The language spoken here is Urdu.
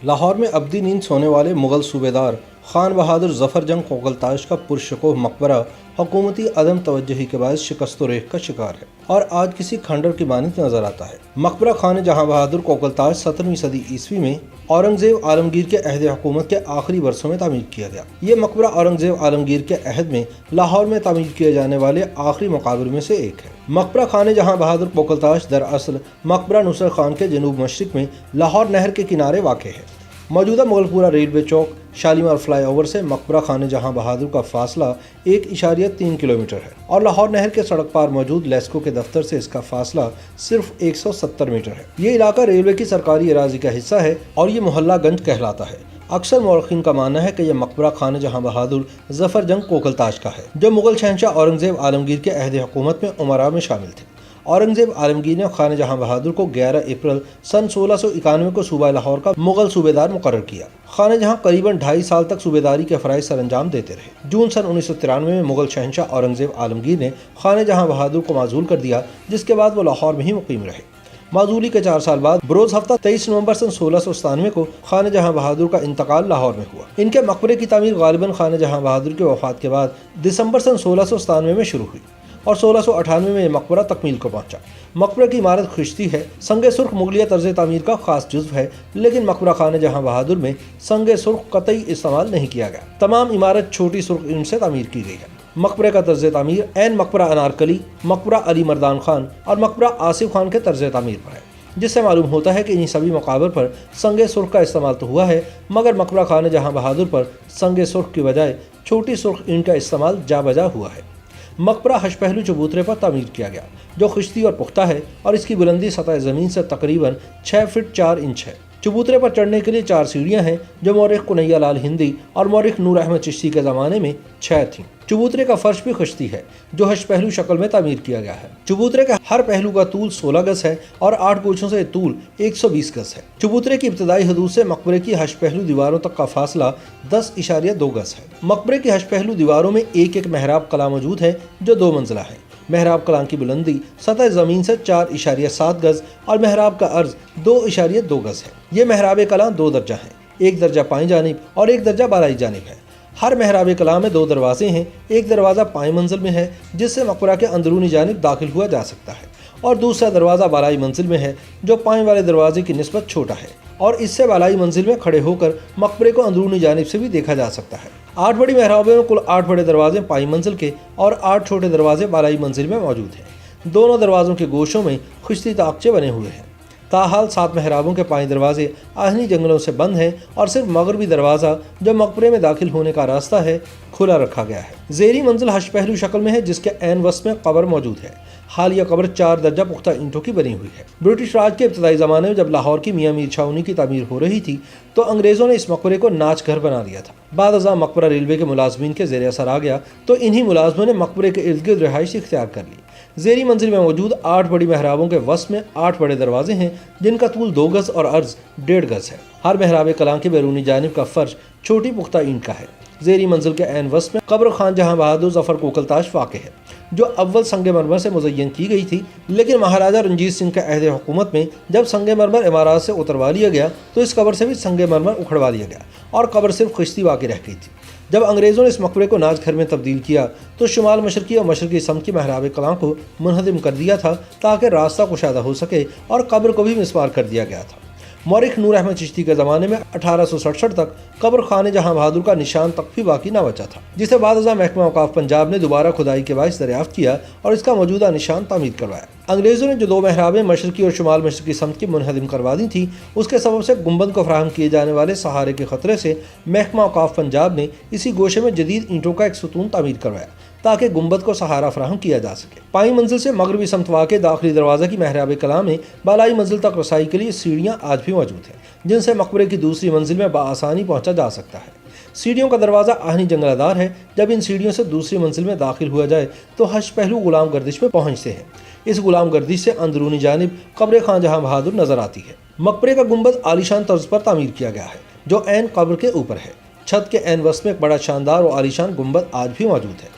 لاہور میں ابدی نیند سونے والے مغل صوبیدار خان بہادر ظفر جنگ کوکلتاش کا پرشکوہ مقبرہ حکومتی عدم توجہی کے باعث شکست و ریخت کا شکار ہے اور آج کسی کھنڈر کی مانند نظر آتا ہے۔ مقبرہ خان جہاں بہادر کوکلتاش 17ویں صدی عیسوی میں اورنگزیب عالمگیر کے عہد حکومت کے آخری برسوں میں تعمیر کیا گیا۔ یہ مقبرہ اورنگزیب عالمگیر کے عہد میں لاہور میں تعمیر کیے جانے والے آخری مقابر میں سے ایک ہے۔ مقبرہ خان جہاں بہادر کوکلتاش دراصل مقبرہ نصرت خان کے جنوب مشرق میں لاہور نہر کے کنارے واقع ہے۔ موجودہ مغل پورہ ریلوے چوک شالیمار فلائی اوور سے مقبرہ خان جہاں بہادر کا فاصلہ 1.3 کلومیٹر ہے اور لاہور نہر کے سڑک پار موجود لیسکو کے دفتر سے اس کا فاصلہ صرف 170 میٹر ہے۔ یہ علاقہ ریلوے کی سرکاری اراضی کا حصہ ہے اور یہ محلہ گنج کہلاتا ہے۔ اکثر مورخین کا ماننا ہے کہ یہ مقبرہ خان جہاں بہادر ظفر جنگ کوکلتاش کا ہے، جو مغل شہنشاہ اورنگزیب عالمگیر کے عہد حکومت میں امراء میں شامل تھے۔ اورنگزیب عالمگیر نے خان جہاں بہادر کو 11 اپریل سن 1691 کو صوبہ لاہور کا مغل صوبیدار مقرر کیا۔ خان جہاں قریباً 2.5 سال تک صوبیداری کے فرائض سر انجام دیتے رہے۔ جون سن 1993 میں مغل شہنشاہ اورنگزیب عالمگیر نے خان جہاں بہادر کو معزول کر دیا، جس کے بعد وہ لاہور میں ہی مقیم رہے۔ معزولی کے 4 سال بعد بروز ہفتہ 23 نومبر سن 1697 کو خان جہاں بہادر کا انتقال لاہور میں ہوا۔ ان کے مقبرے کی تعمیر غالباً خان جہاں بہادر کی وفات کے بعد دسمبر سن 1697 میں شروع ہوئی اور 1698 میں یہ مقبرہ تکمیل کو پہنچا۔ مقبرے کی عمارت خشتی ہے، سنگ سرخ مغلیہ طرز تعمیر کا خاص جزو ہے، لیکن مقبرہ خان جہاں بہادر میں سنگ سرخ قطعی استعمال نہیں کیا گیا۔ تمام عمارت چھوٹی سرخ اینٹ سے تعمیر کی گئی ہے۔ مقبرے کا طرز تعمیر عین مقبرہ انارکلی، مقبرہ علی مردان خان اور مقبرہ آصف خان کے طرز تعمیر پر ہے، جس سے معلوم ہوتا ہے کہ انہی سبھی مقابر پر سنگ سرخ کا استعمال تو ہوا ہے، مگر مقبرہ خان جہاں بہادر پر سنگ سرخ کی بجائے چھوٹی سرخ اینٹ کا استعمال جا بجا ہوا ہے۔ مقبرہ ہش پہلو چبوترے پر تعمیر کیا گیا، جو خشتی اور پختہ ہے اور اس کی بلندی سطح زمین سے تقریباً 6 فٹ 4 انچ ہے۔ چبوترے پر چڑھنے کے لیے 4 سیڑھیاں ہیں، جو مورخ کنہیا لال ہندی اور مورخ نور احمد چشتی کے زمانے میں 6 تھیں۔ چبوترے کا فرش بھی خشتی ہے، جو ہش پہلو شکل میں تعمیر کیا گیا ہے۔ چبوترے کا ہر پہلو کا طول 16 گز ہے اور 8 گوشوں سے طول 120 گز ہے۔ چبوترے کی ابتدائی حدود سے مقبرے کی ہش پہلو دیواروں تک کا فاصلہ 10.2 گز ہے۔ مقبرے کی ہش پہلو دیواروں میں ایک محراب قلعہ موجود ہے، جو 2 منزلہ ہے۔ محراب کلام کی بلندی سطح زمین سے 4.7 گز اور محراب کا عرض 2.2 گز ہے۔ یہ محراب کلام 2 درجہ ہیں، ایک درجہ پائیں جانب اور ایک درجہ بالائی جانب ہے۔ ہر محراب کلام میں 2 دروازے ہیں، ایک دروازہ پائیں منزل میں ہے جس سے مقبرہ کے اندرونی جانب داخل ہوا جا سکتا ہے، اور دوسرا دروازہ بالائی منزل میں ہے جو پائیں والے دروازے کی نسبت چھوٹا ہے، اور اس سے بالائی منزل میں کھڑے ہو کر مقبرے کو اندرونی جانب سے بھی دیکھا جا سکتا ہے۔ 8 بڑی محرابوں میں کل 8 بڑے دروازے پائیں منزل کے اور 8 چھوٹے دروازے بالائی منزل میں موجود ہیں۔ دونوں دروازوں کے گوشوں میں خشتی تاقچے بنے ہوئے ہیں۔ تاحال 7 محرابوں کے پائیں دروازے آہنی جنگلوں سے بند ہیں اور صرف مغربی دروازہ جو مقبرے میں داخل ہونے کا راستہ ہے کھلا رکھا گیا ہے۔ زیریں منزل ہش پہلو شکل میں ہے، جس کے عین وسط میں قبر موجود ہے۔ حالیہ قبر 4 درجہ پختہ اینٹوں کی بنی ہوئی ہے۔ برٹش راج کے ابتدائی زمانے میں جب لاہور کی میاں میر چھاؤنی کی تعمیر ہو رہی تھی تو انگریزوں نے اس مقبرے کو ناچ گھر بنا لیا تھا۔ بعد ازاں مقبرہ ریلوے کے ملازمین کے زیر اثر آ گیا تو انہی ملازموں نے مقبرے کے ارد گرد رہائش اختیار کر لی۔ زیریں منزل میں موجود 8 بڑی محرابوں کے وسط میں 8 بڑے دروازے ہیں، جن کا طول 2 گز اور عرض 1.5 گز ہے۔ ہر محراب کلام کے بیرونی جانب کا فرش چھوٹی پختہ اینٹ کا ہے۔ زیریں منزل کے عین وسط میں قبر خان جہاں بہادر ظفر کوکلتاش واقع ہے، جو اول سنگ مرمر سے مزین کی گئی تھی، لیکن مہاراجہ رنجیت سنگھ کے عہد حکومت میں جب سنگ مرمر عمارات سے اتروا لیا گیا تو اس قبر سے بھی سنگ مرمر اکھڑوا لیا گیا اور قبر صرف خشتی باقی رہ گئی تھی۔ جب انگریزوں نے اس مقبرے کو ناچ گھر میں تبدیل کیا تو شمال مشرقی اور مشرقی سمت کی محراب کلام کو منہدم کر دیا تھا تاکہ راستہ کشادہ ہو سکے، اور قبر کو بھی مسمار کر دیا گیا تھا۔ مورخ نور احمد چشتی کے زمانے میں 1867 تک قبر خان جہاں بہادر کا نشان تک بھی باقی نہ بچا تھا، جسے بعد ازاں محکمہ اوقاف پنجاب نے دوبارہ کھدائی کے باعث دریافت کیا اور اس کا موجودہ نشان تعمیر کروایا۔ انگریزوں نے جو 2 محرابیں مشرقی اور شمال مشرقی سمت کی منہدم کروا دی تھیں، اس کے سبب سے گنبد کو فراہم کیے جانے والے سہارے کے خطرے سے محکمہ اوقاف پنجاب نے اسی گوشے میں جدید اینٹوں کا ایک ستون تعمیر کروایا تاکہ گنبد کو سہارا فراہم کیا جا سکے۔ پائیں منزل سے مغربی سمت واقع داخلی دروازہ کی محراب کلام میں بالائی منزل تک رسائی کے لیے سیڑھیاں آج بھی موجود ہیں، جن سے مقبرے کی دوسری منزل میں بآسانی پہنچا جا سکتا ہے۔ سیڑھیوں کا دروازہ آہنی جنگلہ دار ہے۔ جب ان سیڑھیوں سے دوسری منزل میں داخل ہوا جائے تو ہش پہلو غلام گردش میں پہنچتے ہیں۔ اس غلام گردش سے اندرونی جانب قبر خان جہاں بہادر نظر آتی ہے۔ مقبرے کا گنبد عالیشان طرز پر تعمیر کیا گیا ہے، جو عین قبر کے اوپر ہے۔ چھت کے عین وسط میں ایک بڑا شاندار و عالیشان گنبد آج بھی موجود ہے۔